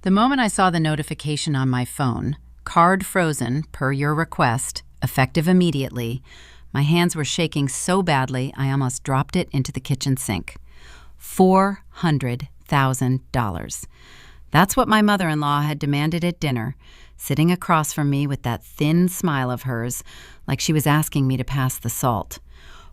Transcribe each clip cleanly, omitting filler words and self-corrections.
The moment I saw the notification on my phone, card frozen per your request, effective immediately, my hands were shaking so badly I almost dropped it into the kitchen sink. $400,000. That's what my mother-in-law had demanded at dinner, sitting across from me with that thin smile of hers, like she was asking me to pass the salt.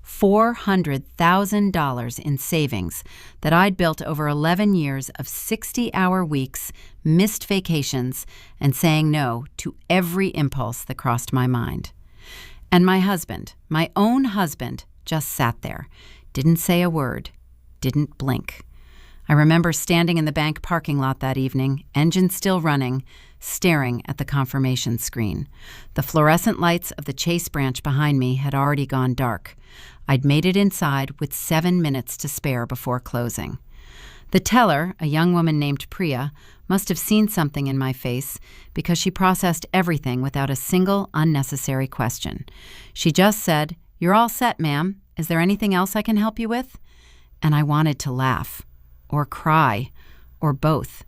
$400,000 in savings that I'd built over 11 years of 60-hour weeks, missed vacations, and saying no to every impulse that crossed my mind. And my husband, my own husband, just sat there, didn't say a word, didn't blink. I remember standing in the bank parking lot that evening, engine still running, staring at the confirmation screen. The fluorescent lights of the Chase branch behind me had already gone dark. I'd made it inside with 7 minutes to spare before closing. The teller, a young woman named Priya, must have seen something in my face because she processed everything without a single unnecessary question. She just said, "You're all set, ma'am. Is there anything else I can help you with?" And I wanted to laugh, or cry, or both,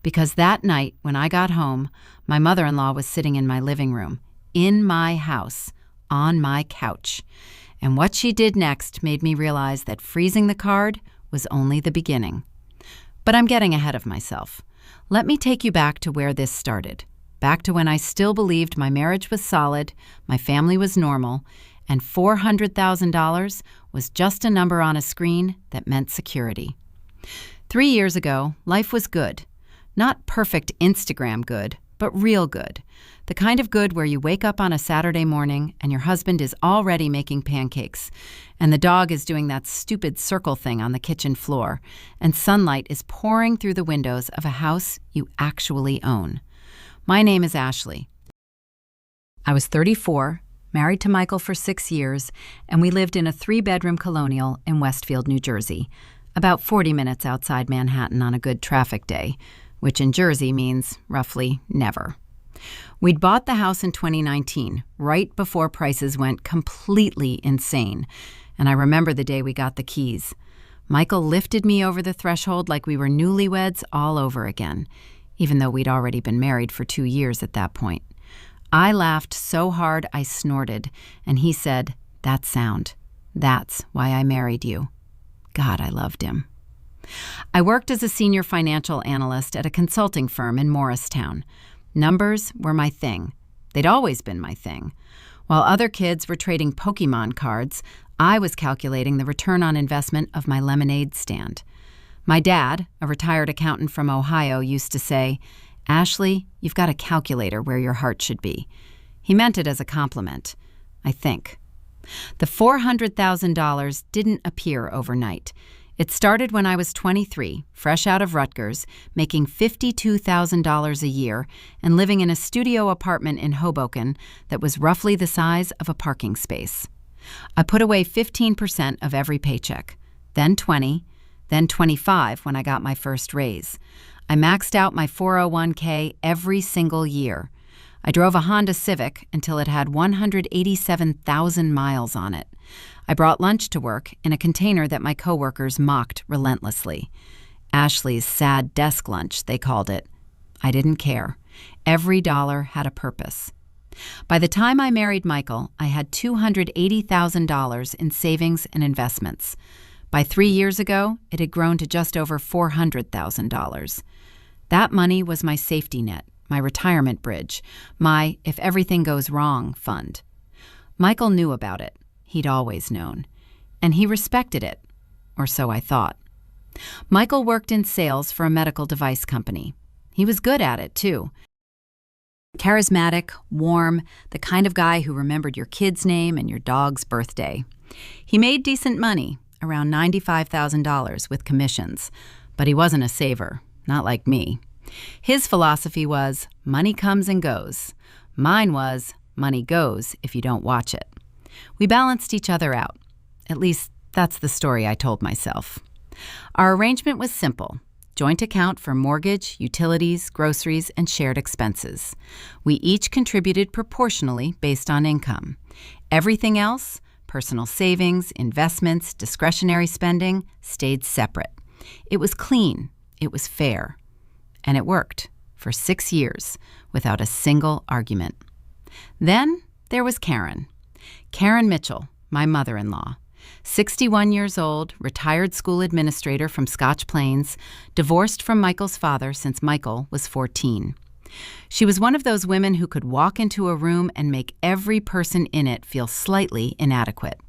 because that night when I got home, my mother-in-law was sitting in my living room, in my house, on my couch. And what she did next made me realize that freezing the card was only the beginning. But I'm getting ahead of myself. Let me take you back to where this started, back to when I still believed my marriage was solid, my family was normal, and $400,000 was just a number on a screen that meant security. 3 years ago, life was good. Not perfect Instagram good, but real good. The kind of good where you wake up on a Saturday morning and your husband is already making pancakes, and the dog is doing that stupid circle thing on the kitchen floor, and sunlight is pouring through the windows of a house you actually own. My name is Ashley. I was 34, married to Michael for 6 years, and we lived in a 3-bedroom colonial in Westfield, New Jersey, about 40 minutes outside Manhattan on a good traffic day, which in Jersey means roughly never. We'd bought the house in 2019, right before prices went completely insane, and I remember the day we got the keys. Michael lifted me over the threshold like we were newlyweds all over again, even though we'd already been married for 2 years at that point. I laughed so hard I snorted, and he said, "That sound. That's why I married you." God, I loved him. I worked as a senior financial analyst at a consulting firm in Morristown. Numbers were my thing. They'd always been my thing. While other kids were trading Pokemon cards, I was calculating the return on investment of my lemonade stand. My dad, a retired accountant from Ohio, used to say, "Ashley, you've got a calculator where your heart should be." He meant it as a compliment, I think. The $400,000 didn't appear overnight. It started when I was 23, fresh out of Rutgers, making $52,000 a year and living in a studio apartment in Hoboken that was roughly the size of a parking space. I put away 15% of every paycheck, then 20, then 25 when I got my first raise. I maxed out my 401k every single year. I drove a Honda Civic until it had 187,000 miles on it. I brought lunch to work in a container that my coworkers mocked relentlessly. Ashley's sad desk lunch, they called it. I didn't care. Every dollar had a purpose. By the time I married Michael, I had $280,000 in savings and investments. By 3 years ago, it had grown to just over $400,000. That money was my safety net, my retirement bridge, my if everything goes wrong fund. Michael knew about it. He'd always known. And he respected it, or so I thought. Michael worked in sales for a medical device company. He was good at it, too. Charismatic, warm, the kind of guy who remembered your kid's name and your dog's birthday. He made decent money, around $95,000 with commissions, but he wasn't a saver, not like me. His philosophy was, money comes and goes. Mine was, money goes if you don't watch it. We balanced each other out. At least, that's the story I told myself. Our arrangement was simple. Joint account for mortgage, utilities, groceries, and shared expenses. We each contributed proportionally based on income. Everything else, personal savings, investments, discretionary spending, stayed separate. It was clean. It was fair. And it worked. for 6 years without a single argument. Then there was Karen. Karen Mitchell, my mother-in-law. 61 years old, retired school administrator from Scotch Plains, divorced from Michael's father since Michael was 14. She was one of those women who could walk into a room and make every person in it feel slightly inadequate.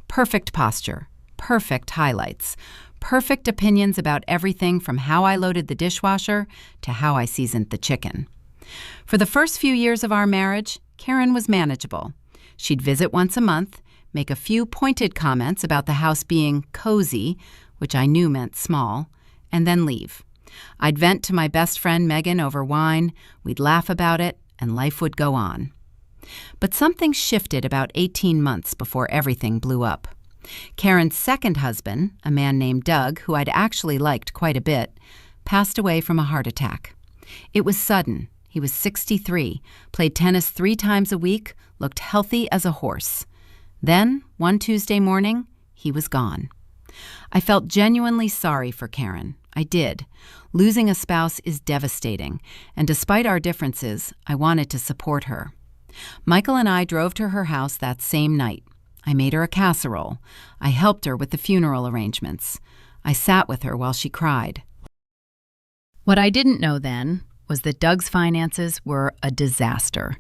Perfect posture, perfect highlights, perfect opinions about everything from how I loaded the dishwasher to how I seasoned the chicken. For the first few years of our marriage, Karen was manageable. She'd visit once a month, make a few pointed comments about the house being cozy, which I knew meant small, and then leave. I'd vent to my best friend Megan over wine, we'd laugh about it, and life would go on. But something shifted about 18 months before everything blew up. Karen's second husband, a man named Doug, who I'd actually liked quite a bit, passed away from a heart attack. It was sudden. He was 63, played tennis 3 times a week, looked healthy as a horse. Then, one Tuesday morning, he was gone. I felt genuinely sorry for Karen. I did. Losing a spouse is devastating, and despite our differences, I wanted to support her. Michael and I drove to her house that same night. I made her a casserole. I helped her with the funeral arrangements. I sat with her while she cried. What I didn't know then was that Doug's finances were a disaster.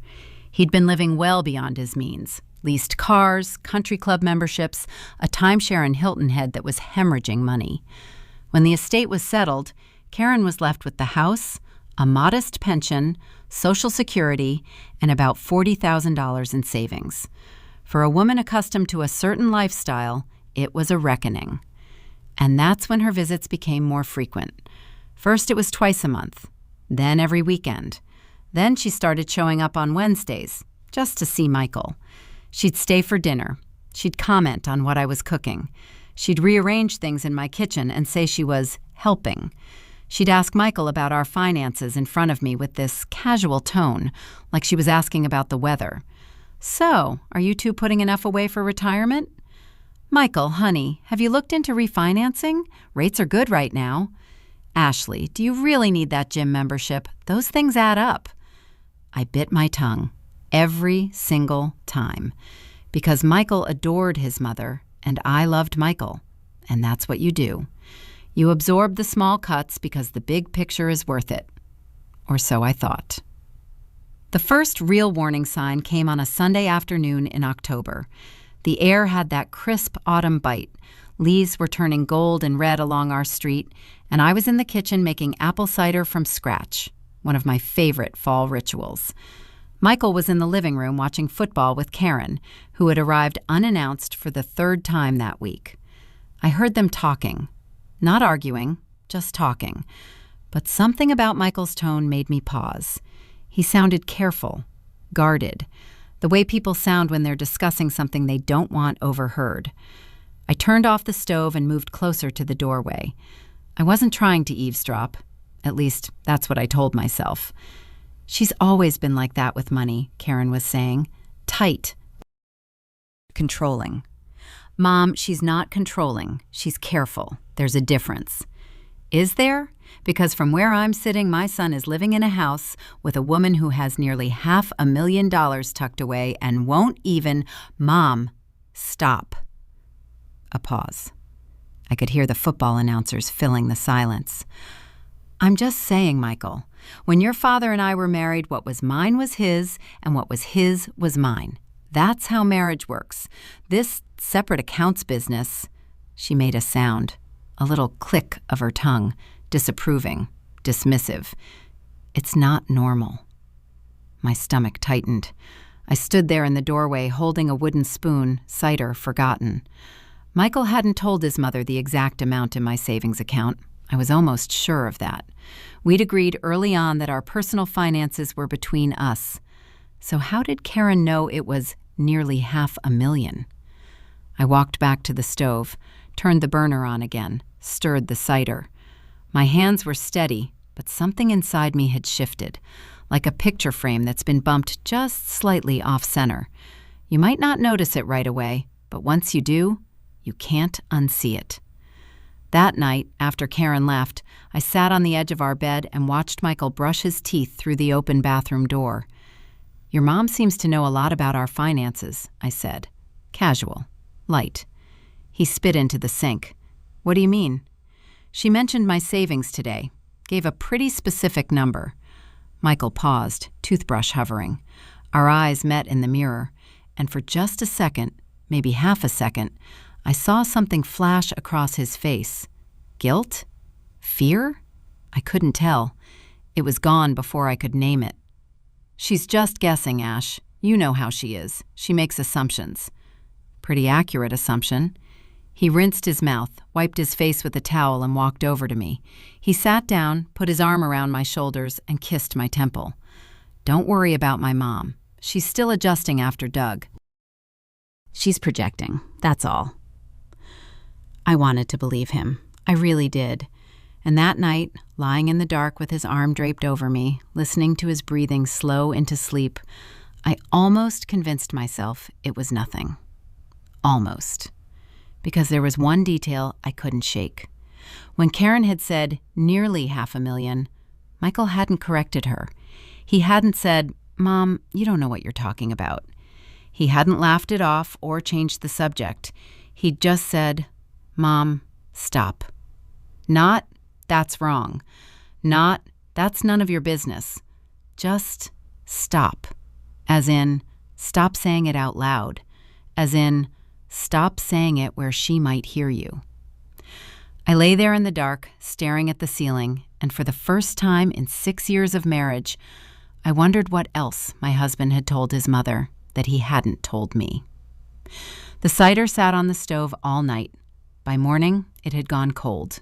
He'd been living well beyond his means. Leased cars, country club memberships, a timeshare in Hilton Head that was hemorrhaging money. When the estate was settled, Karen was left with the house, a modest pension, Social Security, and about $40,000 in savings. For a woman accustomed to a certain lifestyle, it was a reckoning. And that's when her visits became more frequent. First it was twice a month, then every weekend. Then she started showing up on Wednesdays, just to see Michael. She'd stay for dinner. She'd comment on what I was cooking. She'd rearrange things in my kitchen and say she was helping. She'd ask Michael about our finances in front of me with this casual tone, like she was asking about the weather. "So, are you two putting enough away for retirement?" "Michael, honey, have you looked into refinancing? Rates are good right now." "Ashley, do you really need that gym membership? Those things add up." I bit my tongue every single time because Michael adored his mother and I loved Michael. And that's what you do. You absorb the small cuts because the big picture is worth it. Or so I thought. The first real warning sign came on a Sunday afternoon in October. The air had that crisp autumn bite. Leaves were turning gold and red along our street, and I was in the kitchen making apple cider from scratch, one of my favorite fall rituals. Michael was in the living room watching football with Karen, who had arrived unannounced for the 3rd time that week. I heard them talking. Not arguing, just talking. But something about Michael's tone made me pause. He sounded careful, guarded, the way people sound when they're discussing something they don't want overheard. I turned off the stove and moved closer to the doorway. I wasn't trying to eavesdrop. At least, that's what I told myself. "She's always been like that with money," Karen was saying. "Tight. Controlling." "Mom, she's not controlling. She's careful. There's a difference." "Is there? Because from where I'm sitting, my son is living in a house with a woman who has nearly $500,000 tucked away and won't even—" "Mom, stop." A pause. I could hear the football announcers filling the silence. "I'm just saying, Michael, when your father and I were married, what was mine was his, and what was his was mine. That's how marriage works. This separate accounts business—" She made a sound, a little click of her tongue, disapproving, dismissive. "It's not normal." My stomach tightened. I stood there in the doorway holding a wooden spoon, cider forgotten. Michael hadn't told his mother the exact amount in my savings account. I was almost sure of that. We'd agreed early on that our personal finances were between us. So how did Karen know it was nearly $500,000? I walked back to the stove, turned the burner on again, stirred the cider. My hands were steady, but something inside me had shifted, like a picture frame that's been bumped just slightly off-center. You might not notice it right away, but once you do, you can't unsee it. That night, after Karen left, I sat on the edge of our bed and watched Michael brush his teeth through the open bathroom door. "Your mom seems to know a lot about our finances," I said. Casual. Light. He spit into the sink. "What do you mean?" "She mentioned my savings today. Gave a pretty specific number." Michael paused, toothbrush hovering. Our eyes met in the mirror, and for just a second, maybe half a second, I saw something flash across his face. Guilt? Fear? I couldn't tell. It was gone before I could name it. "She's just guessing, Ash. You know how she is. She makes assumptions." Pretty accurate assumption. He rinsed his mouth, wiped his face with a towel, and walked over to me. He sat down, put his arm around my shoulders, and kissed my temple. "Don't worry about my mom. She's still adjusting after Doug. She's projecting, that's all." I wanted to believe him. I really did. And that night, lying in the dark with his arm draped over me, listening to his breathing slow into sleep, I almost convinced myself it was nothing. Almost. Because there was one detail I couldn't shake. When Karen had said nearly $500,000, Michael hadn't corrected her. He hadn't said, "Mom, you don't know what you're talking about." He hadn't laughed it off or changed the subject. He'd just said, "Mom, stop." Not, "That's wrong." Not, "That's none of your business." Just stop. As in, stop saying it out loud. As in, stop saying it where she might hear you. I lay there in the dark, staring at the ceiling, and for the first time in 6 years of marriage, I wondered what else my husband had told his mother that he hadn't told me. The cider sat on the stove all night. By morning, it had gone cold.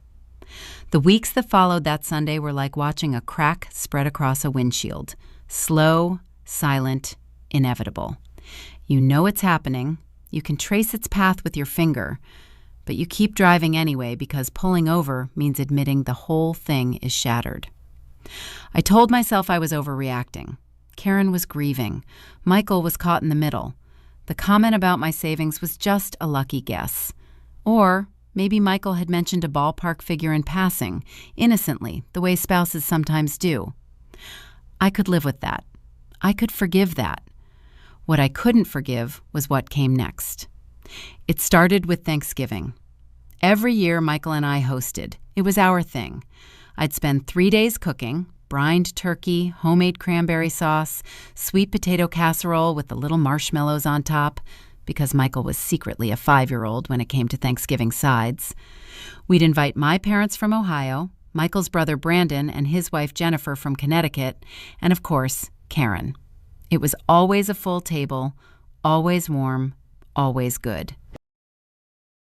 The weeks that followed that Sunday were like watching a crack spread across a windshield. Slow, silent, inevitable. You know it's happening. You can trace its path with your finger, but you keep driving anyway because pulling over means admitting the whole thing is shattered. I told myself I was overreacting. Karen was grieving. Michael was caught in the middle. The comment about my savings was just a lucky guess. Or maybe Michael had mentioned a ballpark figure in passing, innocently, the way spouses sometimes do. I could live with that. I could forgive that. What I couldn't forgive was what came next. It started with Thanksgiving. Every year, Michael and I hosted. It was our thing. I'd spend 3 days cooking, brined turkey, homemade cranberry sauce, sweet potato casserole with the little marshmallows on top, because Michael was secretly a 5-year-old when it came to Thanksgiving sides. We'd invite my parents from Ohio, Michael's brother Brandon and his wife Jennifer from Connecticut, and of course, Karen. It was always a full table, always warm, always good.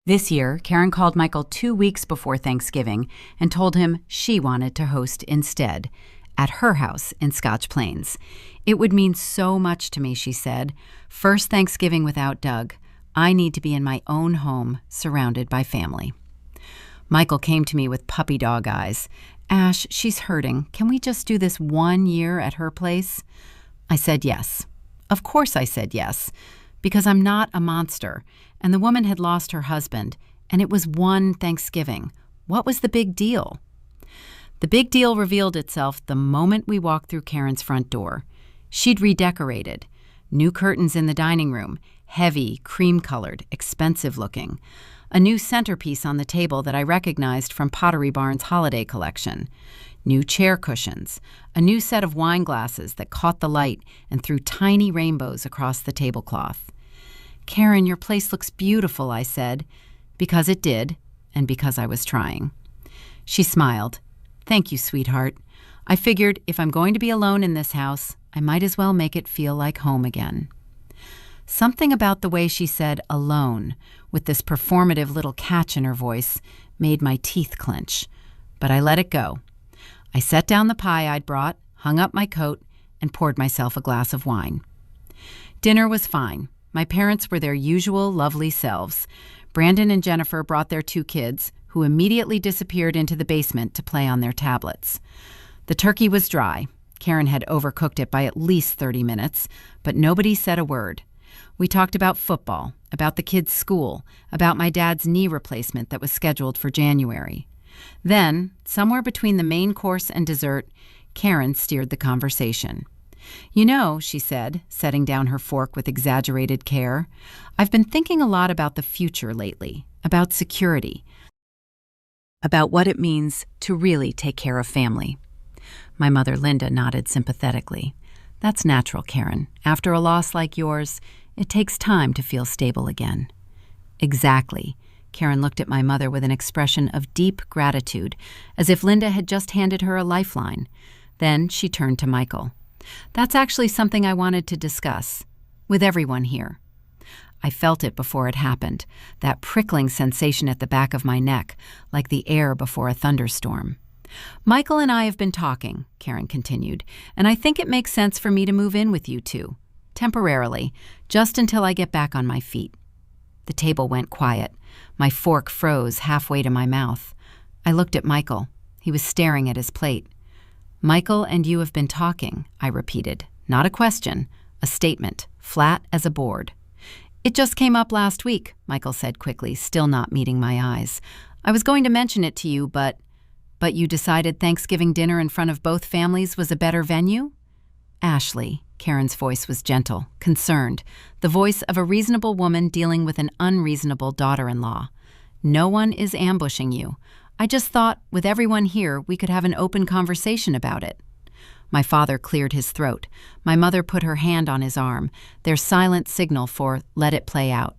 This year, Karen called Michael 2 weeks before Thanksgiving and told him she wanted to host instead, at her house in Scotch Plains. It would mean so much to me, she said. First Thanksgiving without Doug. I need to be in my own home, surrounded by family. Michael came to me with puppy dog eyes. "Ash, she's hurting. Can we just do this 1 year at her place?" I said yes. Of course I said yes, because I'm not a monster, and the woman had lost her husband, and it was one Thanksgiving. What was the big deal? The big deal revealed itself the moment we walked through Karen's front door. She'd redecorated. New curtains in the dining room, heavy, cream-colored, expensive-looking. A new centerpiece on the table that I recognized from Pottery Barn's holiday collection. New chair cushions, a new set of wine glasses that caught the light and threw tiny rainbows across the tablecloth. "Karen, your place looks beautiful," I said, because it did, and because I was trying. She smiled. "Thank you, sweetheart. I figured if I'm going to be alone in this house, I might as well make it feel like home again." Something about the way she said alone, with this performative little catch in her voice, made my teeth clench. But I let it go. I set down the pie I'd brought, hung up my coat, and poured myself a glass of wine. Dinner was fine. My parents were their usual lovely selves. Brandon and Jennifer brought their 2 kids, who immediately disappeared into the basement to play on their tablets. The turkey was dry. Karen had overcooked it by at least 30 minutes, but nobody said a word. We talked about football, about the kids' school, about my dad's knee replacement that was scheduled for January. Then, somewhere between the main course and dessert, Karen steered the conversation. "You know," she said, setting down her fork with exaggerated care, "I've been thinking a lot about the future lately, about security, about what it means to really take care of family." My mother, Linda, nodded sympathetically. "That's natural, Karen. After a loss like yours, it takes time to feel stable again." "Exactly." Karen looked at my mother with an expression of deep gratitude, as if Linda had just handed her a lifeline. Then she turned to Michael. "That's actually something I wanted to discuss with everyone here." I felt it before it happened, that prickling sensation at the back of my neck, like the air before a thunderstorm. "Michael and I have been talking," Karen continued, "and I think it makes sense for me to move in with you two, temporarily, just until I get back on my feet." The table went quiet. My fork froze halfway to my mouth. I looked at Michael. He was staring at his plate. "Michael and you have been talking," I repeated. Not a question, a statement, flat as a board. "It just came up last week," Michael said quickly, still not meeting my eyes. "I was going to mention it to you, but you decided Thanksgiving dinner in front of both families was a better venue?" "Ashley," Karen's voice was gentle, concerned, the voice of a reasonable woman dealing with an unreasonable daughter-in-law. "No one is ambushing you. I just thought, with everyone here, we could have an open conversation about it." My father cleared his throat. My mother put her hand on his arm, their silent signal for "let it play out."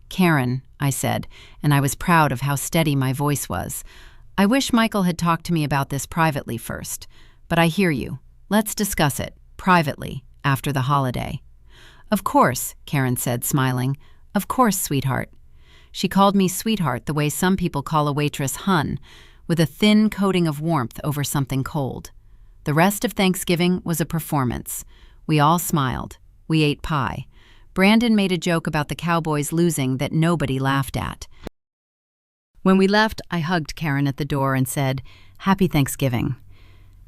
"Karen," I said, and I was proud of how steady my voice was, "I wish Michael had talked to me about this privately first, but I hear you. Let's discuss it, privately, after the holiday." "Of course," Karen said, smiling. "Of course, sweetheart." She called me sweetheart the way some people call a waitress hun, with a thin coating of warmth over something cold. The rest of Thanksgiving was a performance. We all smiled. We ate pie. Brandon made a joke about the Cowboys losing that nobody laughed at. When we left, I hugged Karen at the door and said, "Happy Thanksgiving."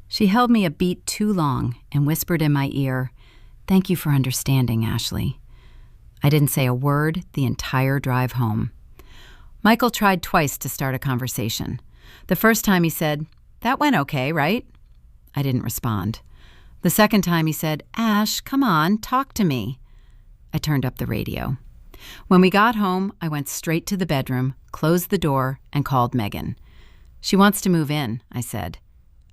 She held me a beat too long and whispered in my ear, "Thank you for understanding, Ashley." I didn't say a word the entire drive home. Michael tried twice to start a conversation. The first time he said, "That went okay, right?" I didn't respond. The second time he said, "Ash, come on, talk to me." I turned up the radio. When we got home, I went straight to the bedroom, closed the door, and called Megan. "She wants to move in," I said.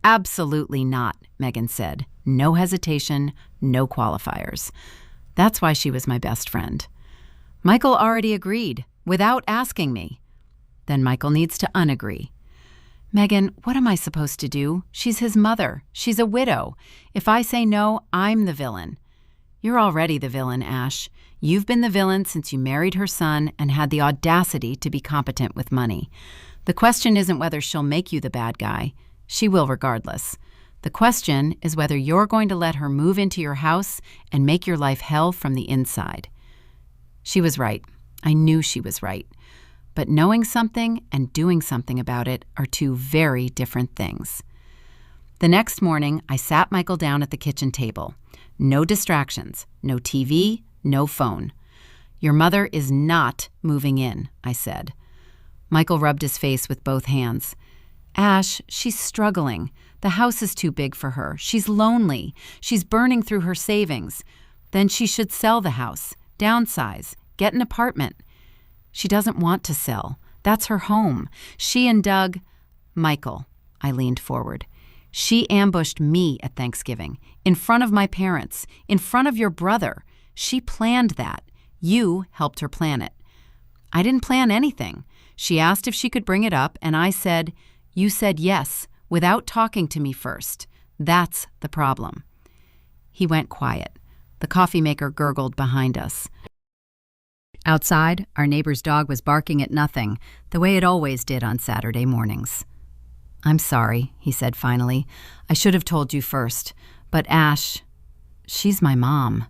"Absolutely not," Megan said. No hesitation, no qualifiers. That's why she was my best friend. Michael already agreed, without asking me. Then Michael needs to unagree. "Megan, what am I supposed to do? She's his mother. She's a widow. If I say no, I'm the villain." "You're already the villain, Ash. You've been the villain since you married her son and had the audacity to be competent with money. The question isn't whether she'll make you the bad guy. She will regardless. The question is whether you're going to let her move into your house and make your life hell from the inside." She was right. I knew she was right. But knowing something and doing something about it are two very different things. The next morning, I sat Michael down at the kitchen table. No distractions, no TV, no phone. "Your mother is not moving in," I said. Michael rubbed his face with both hands. "Ash, she's struggling. The house is too big for her. She's lonely. She's burning through her savings. Then she should sell the house, downsize, get an apartment. She doesn't want to sell. That's her home. She and Doug—" "Michael," I leaned forward. "She ambushed me at Thanksgiving, in front of my parents, in front of your brother. She planned that. You helped her plan it." "I didn't plan anything. She asked if she could bring it up, and I said, 'You said yes, without talking to me first. That's the problem.'" He went quiet. The coffee maker gurgled behind us. Outside, our neighbor's dog was barking at nothing, the way it always did on Saturday mornings. "I'm sorry," he said finally. "I should have told you first. But Ash, she's my mom.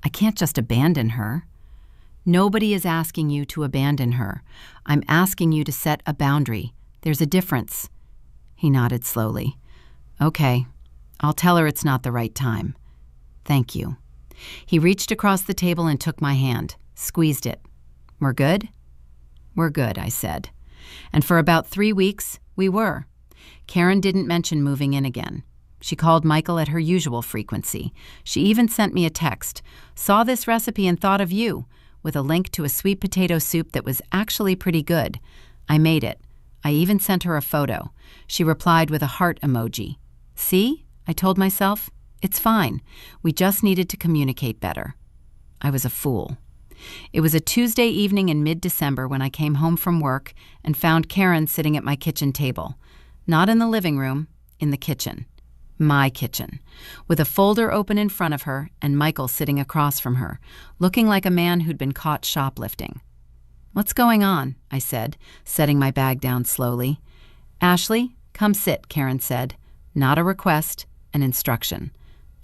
I can't just abandon her." "Nobody is asking you to abandon her. I'm asking you to set a boundary. There's a difference." He nodded slowly. "Okay, I'll tell her it's not the right time. Thank you." He reached across the table and took my hand, squeezed it. "We're good?" "We're good," I said. And for about 3 weeks, we were. Karen didn't mention moving in again. She called Michael at her usual frequency. She even sent me a text, "Saw this recipe and thought of you," with a link to a sweet potato soup that was actually pretty good. I made it. I even sent her a photo. She replied with a heart emoji. "See?" I told myself. "It's fine. We just needed to communicate better." I was a fool. It was a Tuesday evening in mid-December when I came home from work and found Karen sitting at my kitchen table. Not in the living room, in the kitchen. My kitchen, with a folder open in front of her and Michael sitting across from her, looking like a man who'd been caught shoplifting. "What's going on?" I said, setting my bag down slowly. "Ashley, come sit," Karen said. Not a request, an instruction.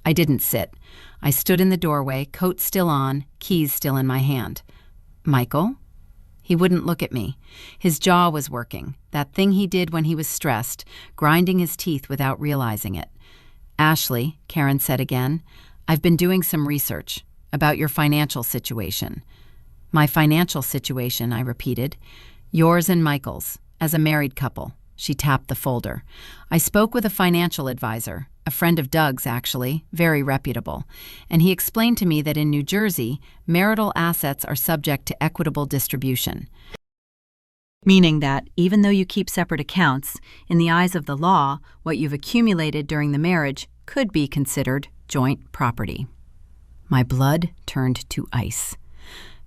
I didn't sit. I stood in the doorway, coat still on, keys still in my hand. "Michael?" He wouldn't look at me. His jaw was working, that thing he did when he was stressed, grinding his teeth without realizing it. "Ashley," Karen said again, "I've been doing some research about your financial situation." "My financial situation," I repeated. "Yours and Michael's, as a married couple." She tapped the folder. "I spoke with a financial advisor, a friend of Doug's actually, very reputable, and he explained to me that in New Jersey, marital assets are subject to equitable distribution. Meaning that, even though you keep separate accounts, in the eyes of the law, what you've accumulated during the marriage could be considered joint property." My blood turned to ice.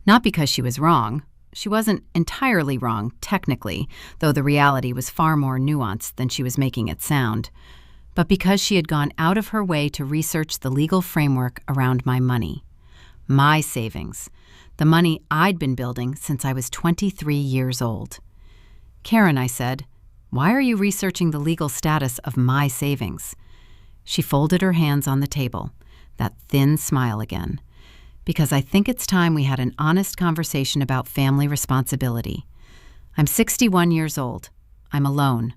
Not because she was wrong. She wasn't entirely wrong, technically, though the reality was far more nuanced than she was making it sound, but because she had gone out of her way to research the legal framework around my money. My savings. The money I'd been building since I was 23 years old. "Karen," I said, "why are you researching the legal status of my savings?" She folded her hands on the table, that thin smile again. "Because I think it's time we had an honest conversation about family responsibility. I'm 61 years old. I'm alone.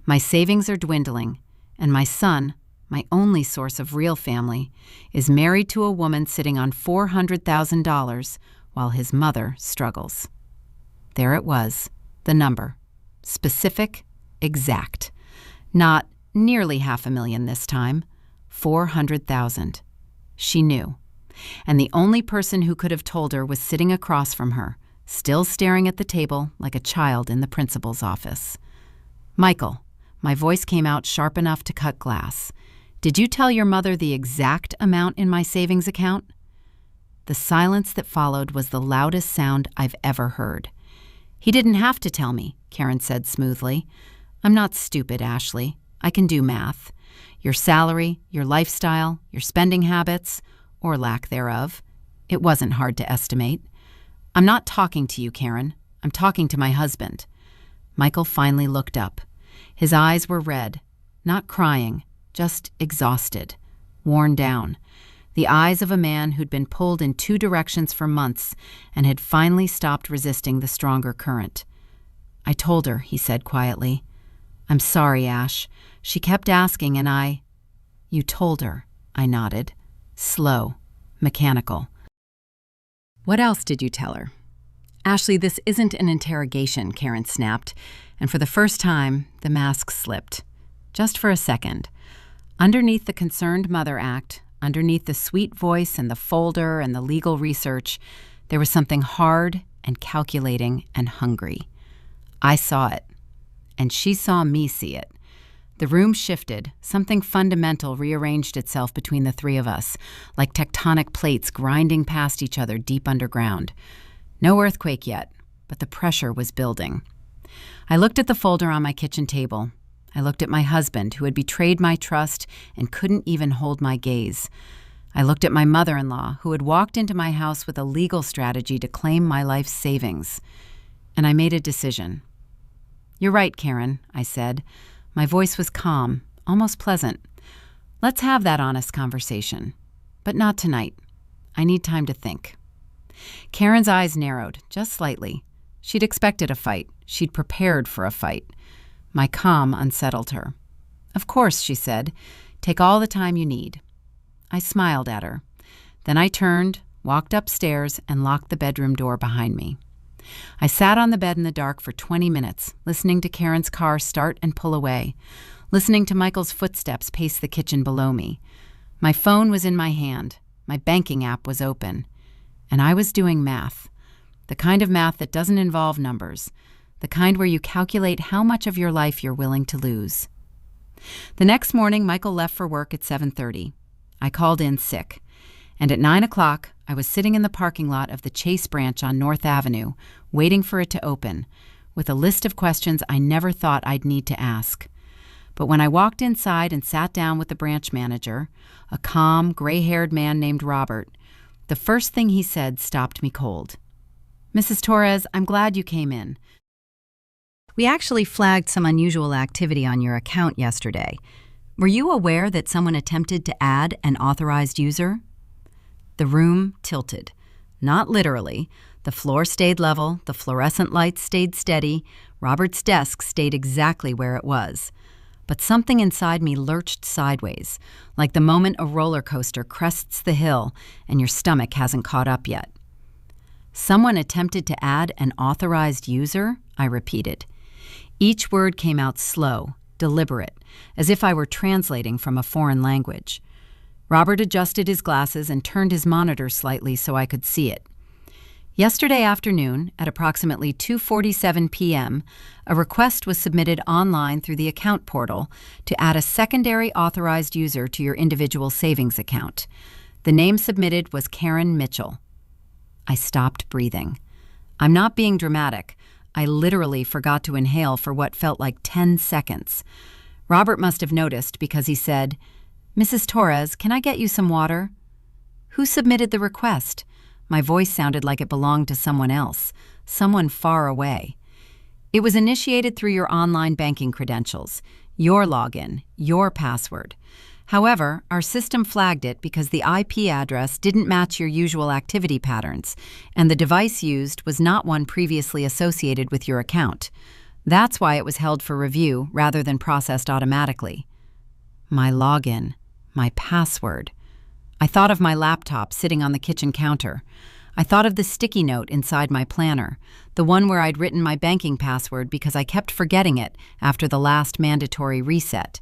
My savings are dwindling, and my son, my only source of real family, is married to a woman sitting on $400,000 while his mother struggles." There it was, the number. Specific, exact. Not nearly $500,000 this time. 400,000. She knew. And the only person who could have told her was sitting across from her, still staring at the table like a child in the principal's office. "Michael," my voice came out sharp enough to cut glass, "did you tell your mother the exact amount in my savings account?" The silence that followed was the loudest sound I've ever heard. "He didn't have to tell me," Karen said smoothly. "I'm not stupid, Ashley. I can do math. Your salary, your lifestyle, your spending habits, or lack thereof. It wasn't hard to estimate. I'm not talking to you, Karen. I'm talking to my husband." Michael finally looked up. His eyes were red, not crying, just exhausted, worn down. The eyes of a man who'd been pulled in 2 directions for months and had finally stopped resisting the stronger current. "I told her," he said quietly. "I'm sorry, Ash. She kept asking and I—" "You told her," I nodded. Slow, mechanical. "What else did you tell her?" "Ashley, this isn't an interrogation," Karen snapped, and for the first time, the mask slipped. Just for a second. Underneath the concerned mother act, underneath the sweet voice and the folder and the legal research, there was something hard and calculating and hungry. I saw it, and she saw me see it. The room shifted. Something fundamental rearranged itself between the 3 of us, like tectonic plates grinding past each other deep underground. No earthquake yet, but the pressure was building. I looked at the folder on my kitchen table. I looked at my husband, who had betrayed my trust and couldn't even hold my gaze. I looked at my mother-in-law, who had walked into my house with a legal strategy to claim my life's savings. And I made a decision. "You're right, Karen," I said. My voice was calm, almost pleasant. "Let's have that honest conversation. But not tonight. I need time to think." Karen's eyes narrowed, just slightly. She'd expected a fight. She'd prepared for a fight. My calm unsettled her. "Of course," she said. "Take all the time you need." I smiled at her. Then I turned, walked upstairs, and locked the bedroom door behind me. I sat on the bed in the dark for 20 minutes, listening to Karen's car start and pull away, listening to Michael's footsteps pace the kitchen below me. My phone was in my hand. My banking app was open. And I was doing math. The kind of math that doesn't involve numbers. The kind where you calculate how much of your life you're willing to lose. The next morning, Michael left for work at 7:30. I called in sick. And at 9 o'clock, I was sitting in the parking lot of the Chase branch on North Avenue, waiting for it to open, with a list of questions I never thought I'd need to ask. But when I walked inside and sat down with the branch manager, a calm, gray-haired man named Robert, the first thing he said stopped me cold. "Mrs. Torres, I'm glad you came in. We actually flagged some unusual activity on your account yesterday. Were you aware that someone attempted to add an authorized user?" The room tilted. Not literally. The floor stayed level, the fluorescent lights stayed steady, Robert's desk stayed exactly where it was. But something inside me lurched sideways, like the moment a roller coaster crests the hill and your stomach hasn't caught up yet. "Someone attempted to add an authorized user?" I repeated. Each word came out slow, deliberate, as if I were translating from a foreign language. Robert adjusted his glasses and turned his monitor slightly so I could see it. Yesterday afternoon, at approximately 2:47 p.m., a request was submitted online through the account portal to add a secondary authorized user to your individual savings account. The name submitted was Karen Mitchell. I stopped breathing. I'm not being dramatic. I literally forgot to inhale for what felt like 10 seconds. Robert must have noticed because he said, "Mrs. Torres, can I get you some water?" "Who submitted the request?" My voice sounded like it belonged to someone else, someone far away. "It was initiated through your online banking credentials, your login, your password. However, our system flagged it because the IP address didn't match your usual activity patterns, and the device used was not one previously associated with your account. That's why it was held for review rather than processed automatically." My login. My password. I thought of my laptop sitting on the kitchen counter. I thought of the sticky note inside my planner, the one where I'd written my banking password because I kept forgetting it after the last mandatory reset.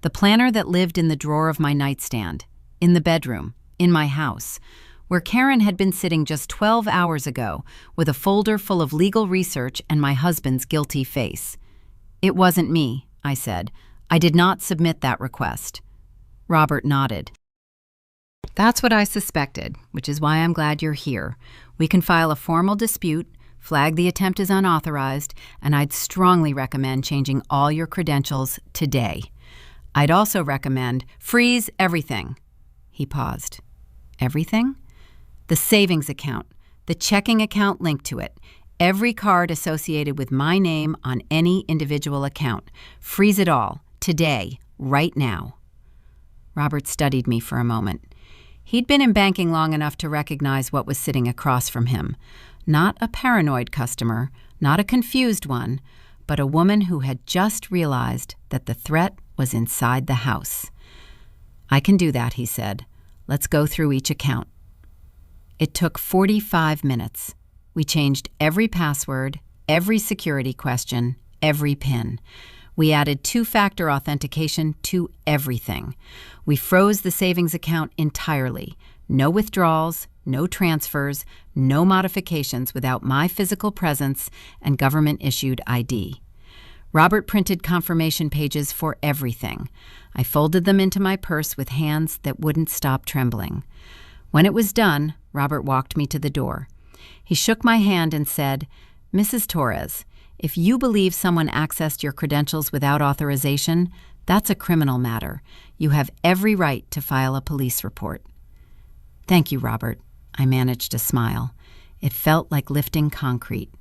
The planner that lived in the drawer of my nightstand, in the bedroom, in my house, where Karen had been sitting just 12 hours ago with a folder full of legal research and my husband's guilty face. "It wasn't me," I said. "I did not submit that request." Robert nodded. "That's what I suspected, which is why I'm glad you're here. We can file a formal dispute, flag the attempt as unauthorized, and I'd strongly recommend changing all your credentials today. I'd also recommend freeze everything." He paused. "Everything?" "The savings account, the checking account linked to it, every card associated with my name on any individual account. Freeze it all, today, right now." Robert studied me for a moment. He'd been in banking long enough to recognize what was sitting across from him. Not a paranoid customer, not a confused one, but a woman who had just realized that the threat was inside the house. "I can do that," he said. "Let's go through each account." It took 45 minutes. We changed every password, every security question, every PIN. We added two-factor authentication to everything. We froze the savings account entirely. No withdrawals, no transfers, no modifications without my physical presence and government-issued ID. Robert printed confirmation pages for everything. I folded them into my purse with hands that wouldn't stop trembling. When it was done, Robert walked me to the door. He shook my hand and said, "Mrs. Torres, if you believe someone accessed your credentials without authorization, that's a criminal matter. You have every right to file a police report." "Thank you, Robert." I managed a smile. It felt like lifting concrete.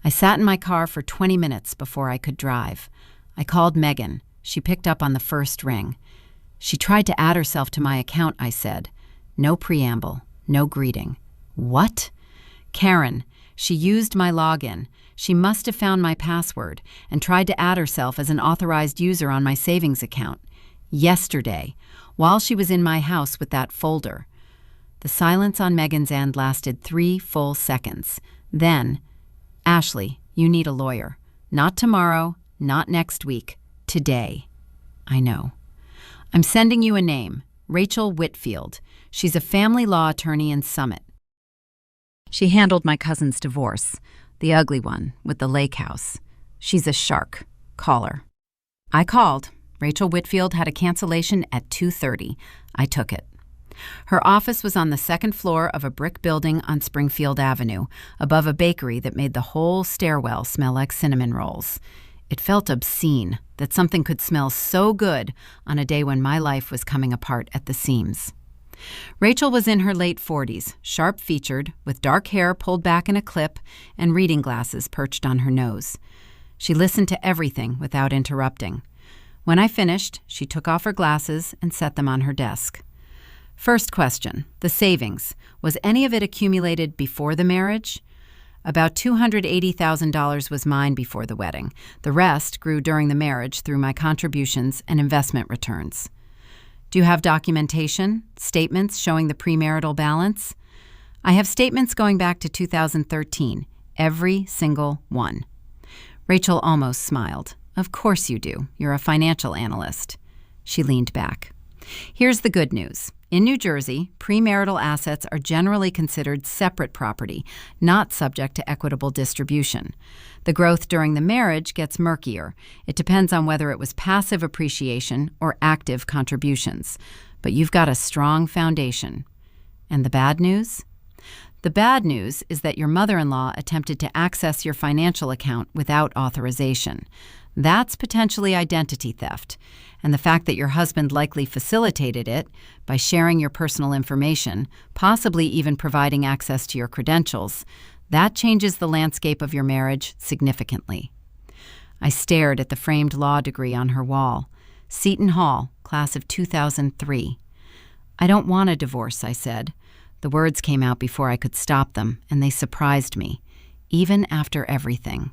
I sat in my car for 20 minutes before I could drive. I called Megan. She picked up on the first ring. "She tried to add herself to my account," I said. No preamble, no greeting. "What?" "Karen. She used my login. She must have found my password and tried to add herself as an authorized user on my savings account. Yesterday, while she was in my house with that folder." The silence on Megan's end lasted 3 full seconds. Then, "Ashley, you need a lawyer. Not tomorrow, not next week. Today." "I know." "I'm sending you a name. Rachel Whitfield. She's a family law attorney in Summit. She handled my cousin's divorce, the ugly one with the lake house. She's a shark. Call her." I called. Rachel Whitfield had a cancellation at 2:30. I took it. Her office was on the second floor of a brick building on Springfield Avenue, above a bakery that made the whole stairwell smell like cinnamon rolls. It felt obscene that something could smell so good on a day when my life was coming apart at the seams. Rachel was in her late 40s, sharp-featured, with dark hair pulled back in a clip and reading glasses perched on her nose. She listened to everything without interrupting. When I finished, she took off her glasses and set them on her desk. "First question, the savings. Was any of it accumulated before the marriage?" "About $280,000 was mine before the wedding. The rest grew during the marriage through my contributions and investment returns." "Do you have documentation, statements showing the premarital balance?" "I have statements going back to 2013, every single one." Rachel almost smiled. "Of course you do. You're a financial analyst." She leaned back. "Here's the good news. In New Jersey, premarital assets are generally considered separate property, not subject to equitable distribution. The growth during the marriage gets murkier. It depends on whether it was passive appreciation or active contributions. But you've got a strong foundation. And the bad news? The bad news is that your mother-in-law attempted to access your financial account without authorization. That's potentially identity theft. And the fact that your husband likely facilitated it by sharing your personal information, possibly even providing access to your credentials, that changes the landscape of your marriage significantly. I stared at the framed law degree on her wall. Seton Hall, class of 2003. "I don't want a divorce," I said. The words came out before I could stop them, and they surprised me, even after everything.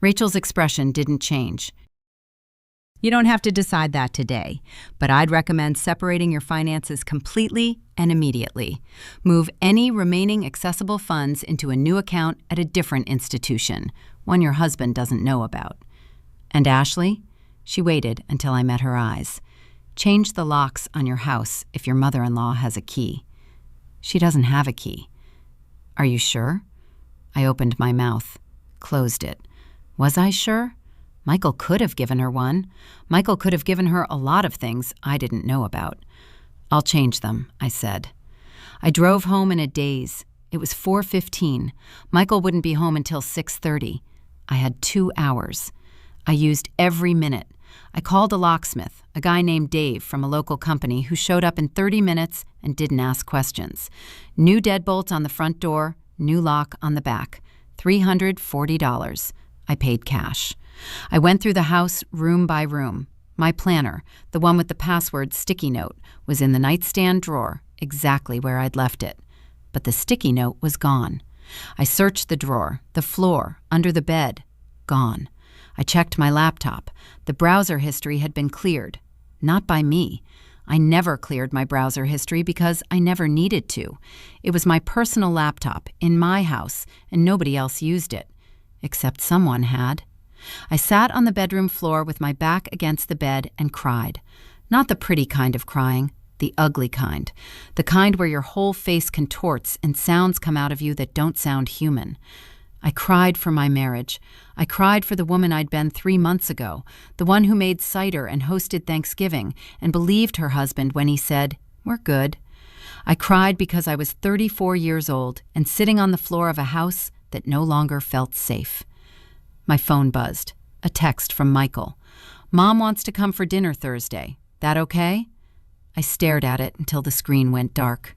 Rachel's expression didn't change. "You don't have to decide that today, but I'd recommend separating your finances completely and immediately. Move any remaining accessible funds into a new account at a different institution, one your husband doesn't know about." "And Ashley?" She waited until I met her eyes. "Change the locks on your house if your mother-in-law has a key." "She doesn't have a key." "Are you sure?" I opened my mouth, closed it. Was I sure? Michael could have given her one. Michael could have given her a lot of things I didn't know about. "I'll change them," I said. I drove home in a daze. It was 4:15. Michael wouldn't be home until 6:30. I had 2 hours. I used every minute. I called a locksmith, a guy named Dave from a local company who showed up in 30 minutes and didn't ask questions. New deadbolts on the front door, new lock on the back. $340. I paid cash. I went through the house room by room. My planner, the one with the password sticky note, was in the nightstand drawer, exactly where I'd left it. But the sticky note was gone. I searched the drawer, the floor, under the bed. Gone. I checked my laptop. The browser history had been cleared. Not by me. I never cleared my browser history because I never needed to. It was my personal laptop, in my house, and nobody else used it. Except someone had. I sat on the bedroom floor with my back against the bed and cried. Not the pretty kind of crying, the ugly kind. The kind where your whole face contorts and sounds come out of you that don't sound human. I cried for my marriage. I cried for the woman I'd been 3 months ago, the one who made cider and hosted Thanksgiving and believed her husband when he said, "We're good." I cried because I was 34 years old and sitting on the floor of a house that no longer felt safe. My phone buzzed. A text from Michael. "Mom wants to come for dinner Thursday. That okay?" I stared at it until the screen went dark.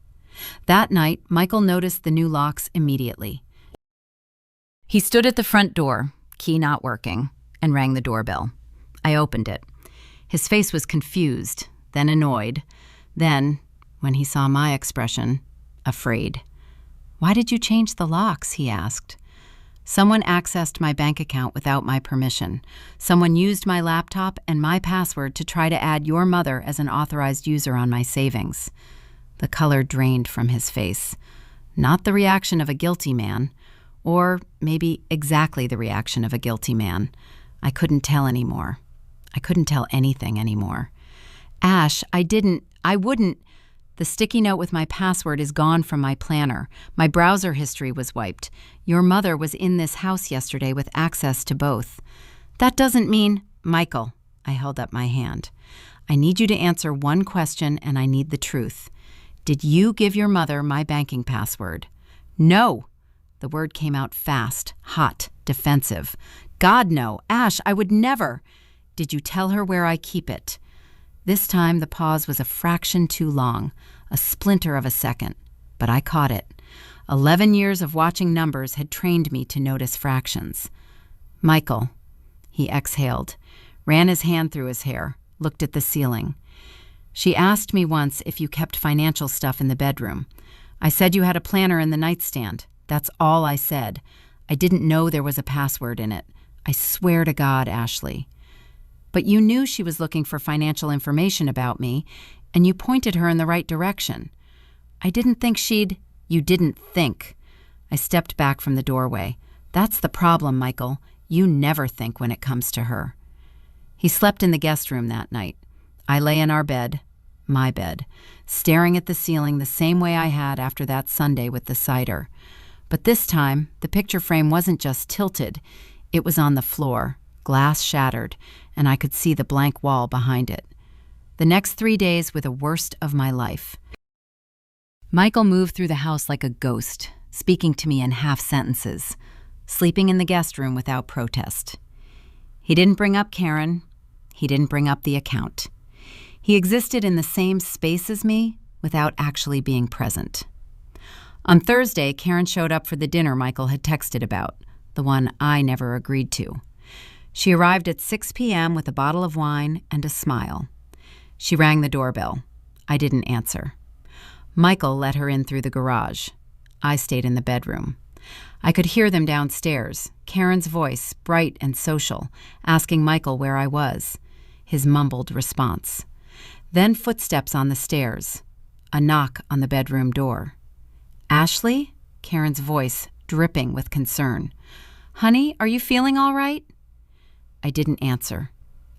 That night, Michael noticed the new locks immediately. He stood at the front door, key not working, and rang the doorbell. I opened it. His face was confused, then annoyed, then, when he saw my expression, afraid. "Why did you change the locks?" he asked. "Someone accessed my bank account without my permission. Someone used my laptop and my password to try to add your mother as an authorized user on my savings." The color drained from his face. Not the reaction of a guilty man, or maybe exactly the reaction of a guilty man. I couldn't tell anymore. I couldn't tell anything anymore. Ash, I wouldn't. The sticky note with my password is gone from my planner. My browser history was wiped. Your mother was in this house yesterday with access to both. That doesn't mean, Michael, I held up my hand. I need you to answer one question, and I need the truth. Did you give your mother my banking password? No. The word came out fast, hot, defensive. God, no. Ash, I would never. Did you tell her where I keep it? This time the pause was a fraction too long, a splinter of a second, but I caught it. 11 years of watching numbers had trained me to notice fractions. Michael, he exhaled, ran his hand through his hair, looked at the ceiling. She asked me once if you kept financial stuff in the bedroom. I said you had a planner in the nightstand. That's all I said. I didn't know there was a password in it. I swear to God, Ashley. But you knew she was looking for financial information about me, and you pointed her in the right direction. I didn't think she'd... You didn't think. I stepped back from the doorway. That's the problem, Michael. You never think when it comes to her. He slept in the guest room that night. I lay in our bed, my bed, staring at the ceiling the same way I had after that Sunday with the cider. But this time, the picture frame wasn't just tilted. It was on the floor, glass shattered, and I could see the blank wall behind it. The next 3 days were the worst of my life. Michael moved through the house like a ghost, speaking to me in half sentences, sleeping in the guest room without protest. He didn't bring up Karen. He didn't bring up the account. He existed in the same space as me without actually being present. On Thursday, Karen showed up for the dinner Michael had texted about, the one I never agreed to. She arrived at 6 p.m. with a bottle of wine and a smile. She rang the doorbell. I didn't answer. Michael let her in through the garage. I stayed in the bedroom. I could hear them downstairs, Karen's voice, bright and social, asking Michael where I was. His mumbled response. Then footsteps on the stairs. A knock on the bedroom door. Ashley? Karen's voice, dripping with concern. Honey, are you feeling all right? I didn't answer.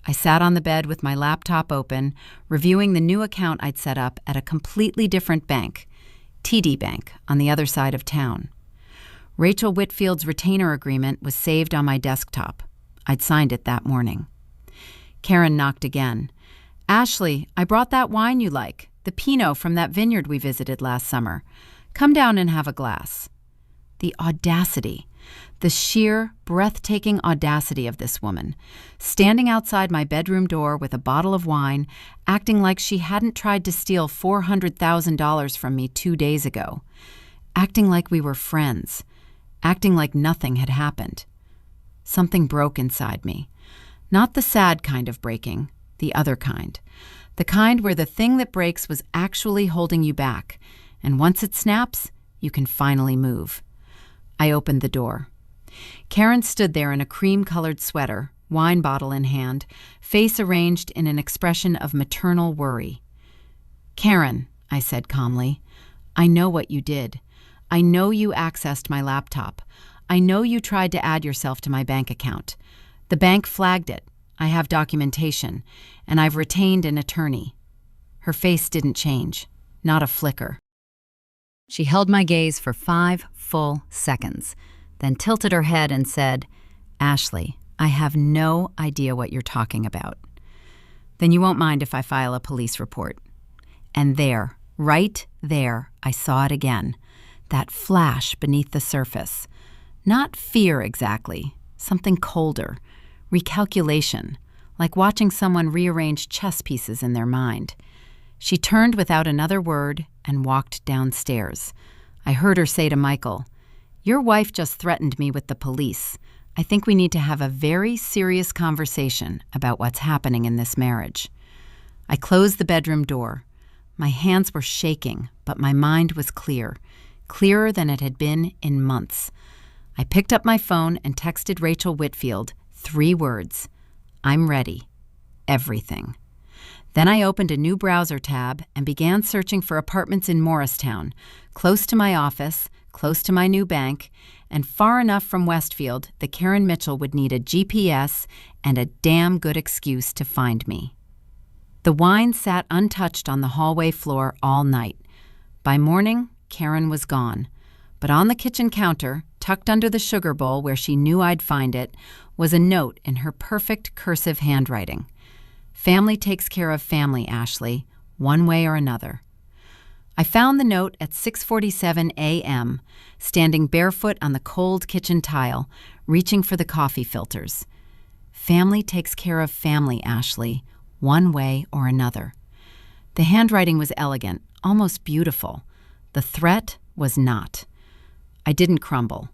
I sat on the bed with my laptop open, reviewing the new account I'd set up at a completely different bank, TD Bank, on the other side of town. Rachel Whitfield's retainer agreement was saved on my desktop. I'd signed it that morning. Karen knocked again. Ashley, I brought that wine you like, the Pinot from that vineyard we visited last summer. Come down and have a glass. The audacity, the sheer, breathtaking audacity of this woman, standing outside my bedroom door with a bottle of wine, acting like she hadn't tried to steal $400,000 from me 2 days ago, acting like we were friends, acting like nothing had happened. Something broke inside me. Not the sad kind of breaking, the other kind. The kind where the thing that breaks was actually holding you back, and once it snaps, you can finally move. I opened the door. Karen stood there in a cream-colored sweater, wine bottle in hand, face arranged in an expression of maternal worry. Karen, I said calmly, I know what you did. I know you accessed my laptop. I know you tried to add yourself to my bank account. The bank flagged it. I have documentation, and I've retained an attorney. Her face didn't change, not a flicker. She held my gaze for 5 full seconds, then tilted her head and said, Ashley, I have no idea what you're talking about. Then you won't mind if I file a police report. And there, right there, I saw it again, that flash beneath the surface. Not fear exactly, something colder, recalculation, like watching someone rearrange chess pieces in their mind. She turned without another word and walked downstairs. I heard her say to Michael, Your wife just threatened me with the police. I think we need to have a very serious conversation about what's happening in this marriage. I closed the bedroom door. My hands were shaking, but my mind was clear, clearer than it had been in months. I picked up my phone and texted Rachel Whitfield 3 words. I'm ready. Everything. Then I opened a new browser tab and began searching for apartments in Morristown, close to my office, close to my new bank, and far enough from Westfield that Karen Mitchell would need a GPS and a damn good excuse to find me. The wine sat untouched on the hallway floor all night. By morning, Karen was gone. But on the kitchen counter, tucked under the sugar bowl where she knew I'd find it, was a note in her perfect cursive handwriting. Family takes care of family, Ashley, one way or another. I found the note at 6:47 a.m., standing barefoot on the cold kitchen tile, reaching for the coffee filters. Family takes care of family, Ashley, one way or another. The handwriting was elegant, almost beautiful. The threat was not. I didn't crumble.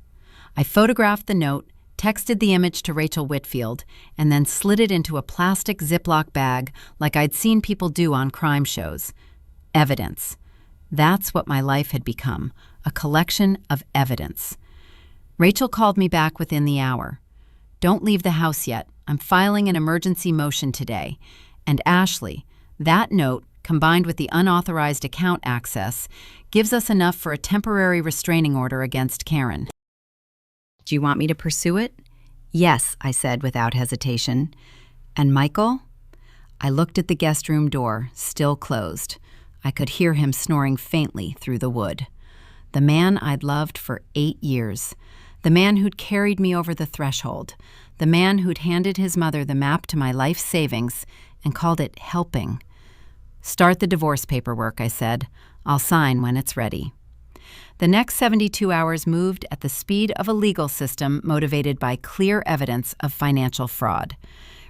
I photographed the note, texted the image to Rachel Whitfield, and then slid it into a plastic Ziploc bag like I'd seen people do on crime shows. Evidence. That's what my life had become, a collection of evidence. Rachel called me back within the hour. Don't leave the house yet. I'm filing an emergency motion today. And Ashley, that note, combined with the unauthorized account access, gives us enough for a temporary restraining order against Karen. Do you want me to pursue it? Yes, I said without hesitation. And Michael? I looked at the guest room door, still closed. I could hear him snoring faintly through the wood. The man I'd loved for 8 years. The man who'd carried me over the threshold. The man who'd handed his mother the map to my life savings and called it helping. Start the divorce paperwork, I said. I'll sign when it's ready. The next 72 hours moved at the speed of a legal system motivated by clear evidence of financial fraud.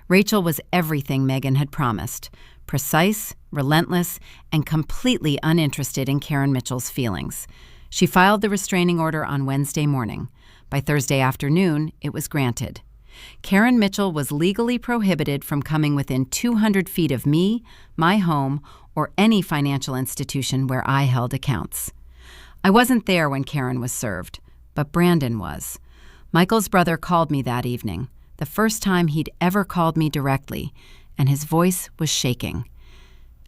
Rachel was everything Megan had promised. Precise, relentless, and completely uninterested in Karen Mitchell's feelings. She filed the restraining order on Wednesday morning. By Thursday afternoon, it was granted. Karen Mitchell was legally prohibited from coming within 200 feet of me, my home, or any financial institution where I held accounts. I wasn't there when Karen was served, but Brandon was. Michael's brother called me that evening, the first time he'd ever called me directly, and his voice was shaking.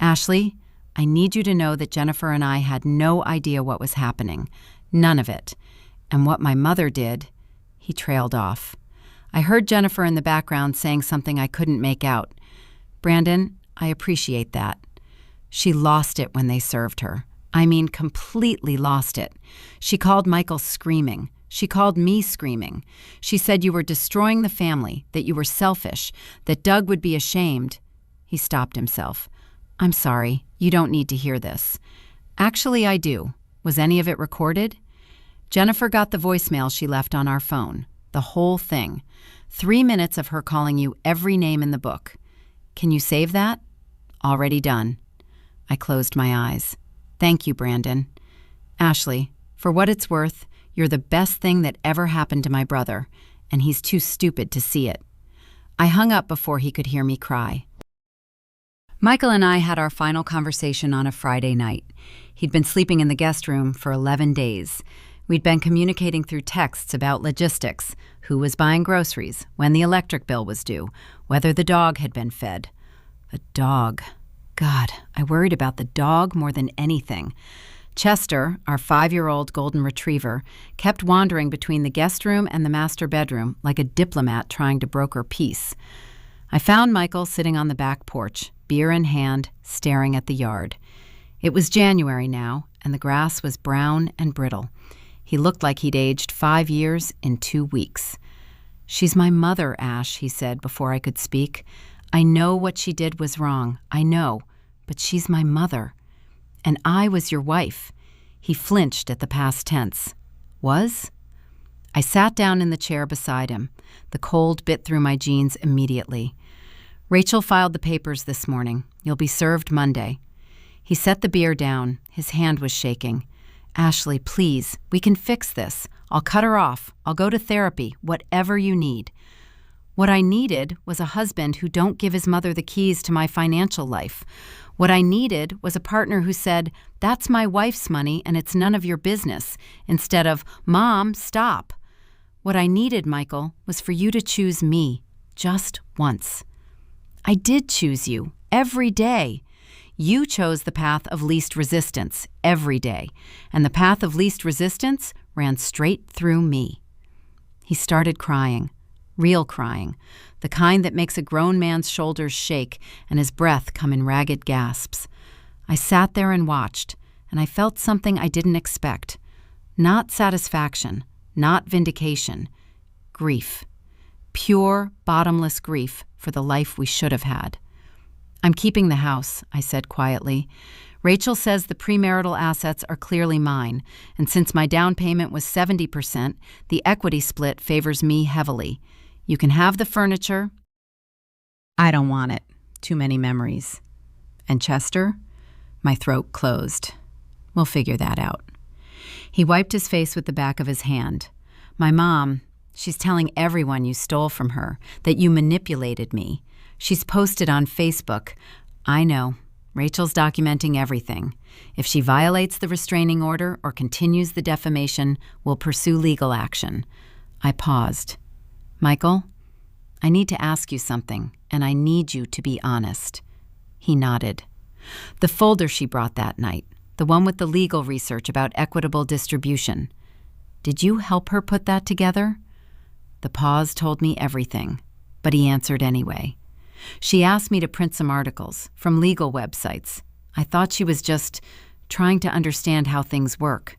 Ashley, I need you to know that Jennifer and I had no idea what was happening. None of it. And what my mother did, he trailed off. I heard Jennifer in the background saying something I couldn't make out. Brandon, I appreciate that. She lost it when they served her. I mean, completely lost it. She called Michael screaming. She called me screaming. She said you were destroying the family, that you were selfish, that Doug would be ashamed. He stopped himself. I'm sorry. You don't need to hear this. Actually, I do. Was any of it recorded? Jennifer got the voicemail she left on our phone. The whole thing. 3 minutes of her calling you every name in the book. Can you save that? Already done. I closed my eyes. Thank you, Brandon. Ashley, for what it's worth, you're the best thing that ever happened to my brother, and he's too stupid to see it. I hung up before he could hear me cry. Michael and I had our final conversation on a Friday night. He'd been sleeping in the guest room for 11 days. We'd been communicating through texts about logistics, who was buying groceries, when the electric bill was due, whether the dog had been fed. The dog. God, I worried about the dog more than anything. Chester, our 5-year-old golden retriever, kept wandering between the guest room and the master bedroom like a diplomat trying to broker peace. I found Michael sitting on the back porch, beer in hand, staring at the yard. It was January now, and the grass was brown and brittle. He looked like he'd aged 5 years in 2 weeks. She's my mother, Ash, he said before I could speak. I know what she did was wrong, I know, but she's my mother. And I was your wife. He flinched at the past tense. Was? I sat down in the chair beside him. The cold bit through my jeans immediately. Rachel filed the papers this morning. You'll be served Monday. He set the beer down. His hand was shaking. Ashley, please, we can fix this. I'll cut her off. I'll go to therapy, whatever you need. What I needed was a husband who don't give his mother the keys to my financial life. What I needed was a partner who said, that's my wife's money and it's none of your business, instead of, Mom, stop. What I needed, Michael, was for you to choose me, just once. I did choose you. every day. You chose the path of least resistance every day, and the path of least resistance ran straight through me." He started crying, real crying, the kind that makes a grown man's shoulders shake and his breath come in ragged gasps. I sat there and watched, and I felt something I didn't expect. Not satisfaction, not vindication, grief. Pure, bottomless grief for the life we should have had. "I'm keeping the house," I said quietly. "Rachel says the premarital assets are clearly mine, and since my down payment was 70%, the equity split favors me heavily. You can have the furniture." "I don't want it. Too many memories." "And Chester?" My throat closed. "We'll figure that out." He wiped his face with the back of his hand. "My mom, she's telling everyone you stole from her, that you manipulated me. She's posted on Facebook. I know. Rachel's documenting everything. If she violates the restraining order or continues the defamation, we'll pursue legal action." I paused. "Michael, I need to ask you something, and I need you to be honest." He nodded. "The folder she brought that night, the one with the legal research about equitable distribution. Did you help her put that together?" The pause told me everything, but he answered anyway. "She asked me to print some articles from legal websites. I thought she was just trying to understand how things work.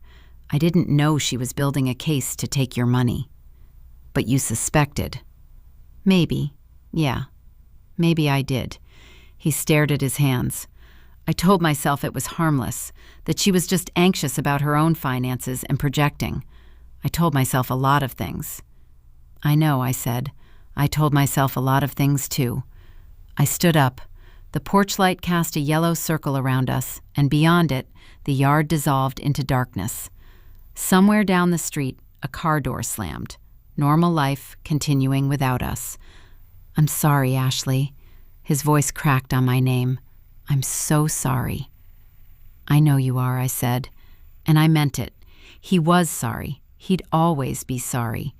I didn't know she was building a case to take your money." "But you suspected." "Maybe. Yeah. Maybe I did." He stared at his hands. "I told myself it was harmless, that she was just anxious about her own finances and projecting. I told myself a lot of things." "I know," I said. "I told myself a lot of things, too." I stood up. The porch light cast a yellow circle around us, and beyond it, the yard dissolved into darkness. Somewhere down the street, a car door slammed. Normal life continuing without us. "I'm sorry, Ashley." His voice cracked on my name. "I'm so sorry." "I know you are," I said. And I meant it. He was sorry. He'd always be sorry.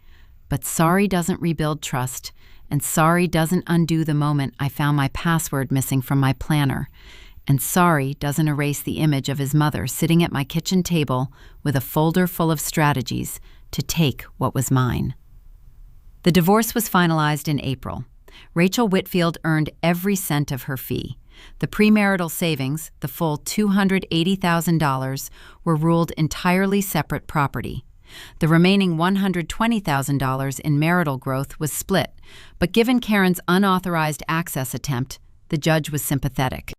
But sorry doesn't rebuild trust, and sorry doesn't undo the moment I found my password missing from my planner, and sorry doesn't erase the image of his mother sitting at my kitchen table with a folder full of strategies to take what was mine. The divorce was finalized in April. Rachel Whitfield earned every cent of her fee. The premarital savings, the full $280,000, were ruled entirely separate property. The remaining $120,000 in marital growth was split, but given Karen's unauthorized access attempt, the judge was sympathetic.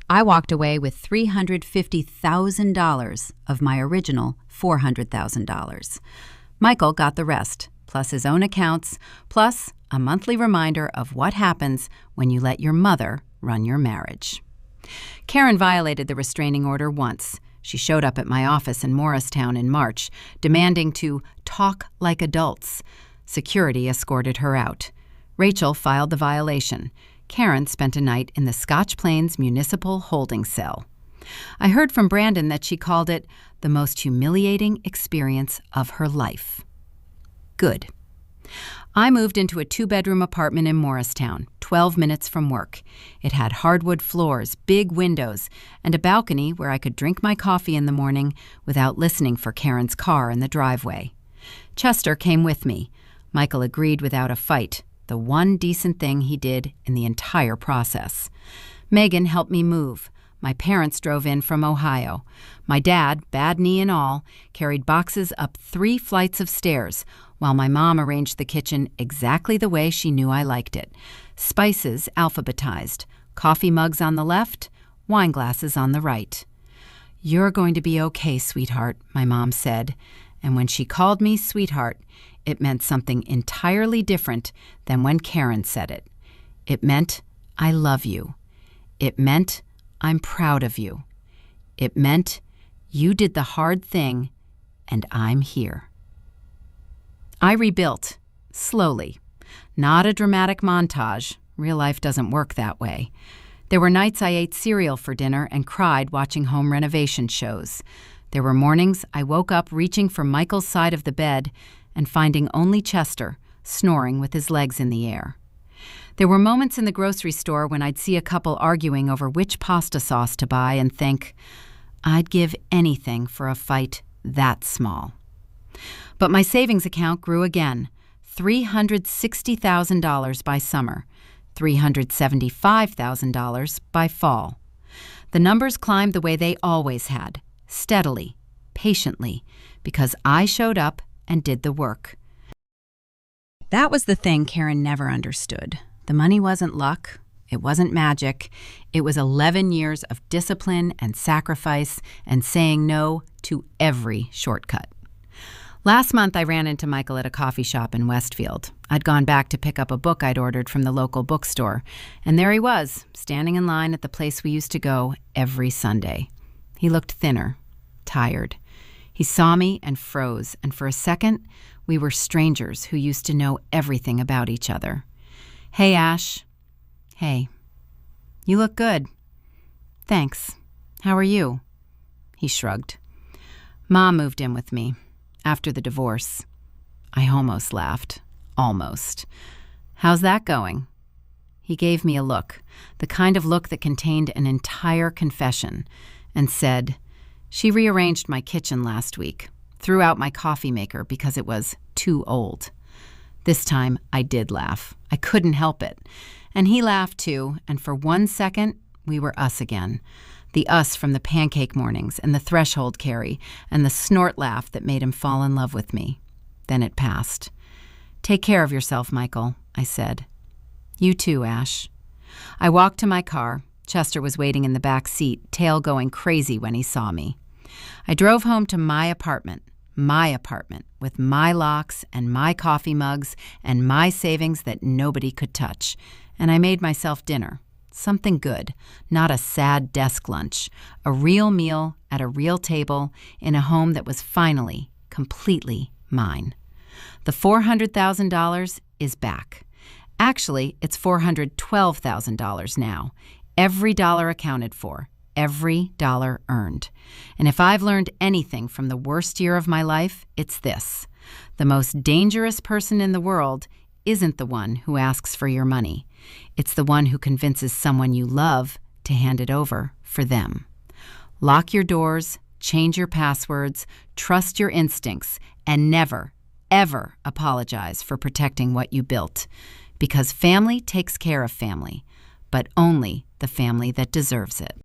I walked away with $350,000 of my original $400,000. Michael got the rest, plus his own accounts, plus a monthly reminder of what happens when you let your mother run your marriage. Karen violated the restraining order once. She showed up at my office in Morristown in March, demanding to talk like adults. Security escorted her out. Rachel filed the violation. Karen spent a night in the Scotch Plains Municipal Holding Cell. I heard from Brandon that she called it the most humiliating experience of her life. Good. I moved into a 2-bedroom apartment in Morristown, 12 minutes from work. It had hardwood floors, big windows, and a balcony where I could drink my coffee in the morning without listening for Karen's car in the driveway. Chester came with me. Michael agreed without a fight, the one decent thing he did in the entire process. Megan helped me move. My parents drove in from Ohio. My dad, bad knee and all, carried boxes up 3 flights of stairs, while my mom arranged the kitchen exactly the way she knew I liked it. Spices alphabetized, coffee mugs on the left, wine glasses on the right. "You're going to be okay, sweetheart," my mom said. And when she called me sweetheart, it meant something entirely different than when Karen said it. It meant, I love you. It meant, I'm proud of you. It meant, you did the hard thing, and I'm here. I rebuilt, slowly. Not a dramatic montage. Real life doesn't work that way. There were nights I ate cereal for dinner and cried watching home renovation shows. There were mornings I woke up reaching for Michael's side of the bed and finding only Chester, snoring with his legs in the air. There were moments in the grocery store when I'd see a couple arguing over which pasta sauce to buy and think, I'd give anything for a fight that small. But my savings account grew again, $360,000 by summer, $375,000 by fall. The numbers climbed the way they always had, steadily, patiently, because I showed up and did the work. That was the thing Karen never understood. The money wasn't luck. It wasn't magic. It was 11 years of discipline and sacrifice and saying no to every shortcut. Last month, I ran into Michael at a coffee shop in Westfield. I'd gone back to pick up a book I'd ordered from the local bookstore, and there he was, standing in line at the place we used to go every Sunday. He looked thinner, tired. He saw me and froze, and for a second, we were strangers who used to know everything about each other. Hey, Ash. Hey. You look good. Thanks. How are you? He shrugged. Mom moved in with me after the divorce. I almost laughed. Almost. How's that going? He gave me a look, the kind of look that contained an entire confession, and said, She rearranged my kitchen last week, threw out my coffee maker because it was too old. This time, I did laugh. I couldn't help it. And he laughed too, and for 1 second, we were us again. The us from the pancake mornings and the threshold carry and the snort laugh that made him fall in love with me. Then it passed. Take care of yourself, Michael, I said. You too, Ash. I walked to my car. Chester was waiting in the back seat, tail going crazy when he saw me. I drove home to my apartment with my locks and my coffee mugs and my savings that nobody could touch, and I made myself dinner. Something good, not a sad desk lunch, a real meal at a real table in a home that was finally, completely mine. The $400,000 is back. Actually, it's $412,000 now. Every dollar accounted for, every dollar earned. And if I've learned anything from the worst year of my life, it's this. The most dangerous person in the world isn't the one who asks for your money. It's the one who convinces someone you love to hand it over for them. Lock your doors, change your passwords, trust your instincts, and never, ever apologize for protecting what you built. Because family takes care of family, but only the family that deserves it.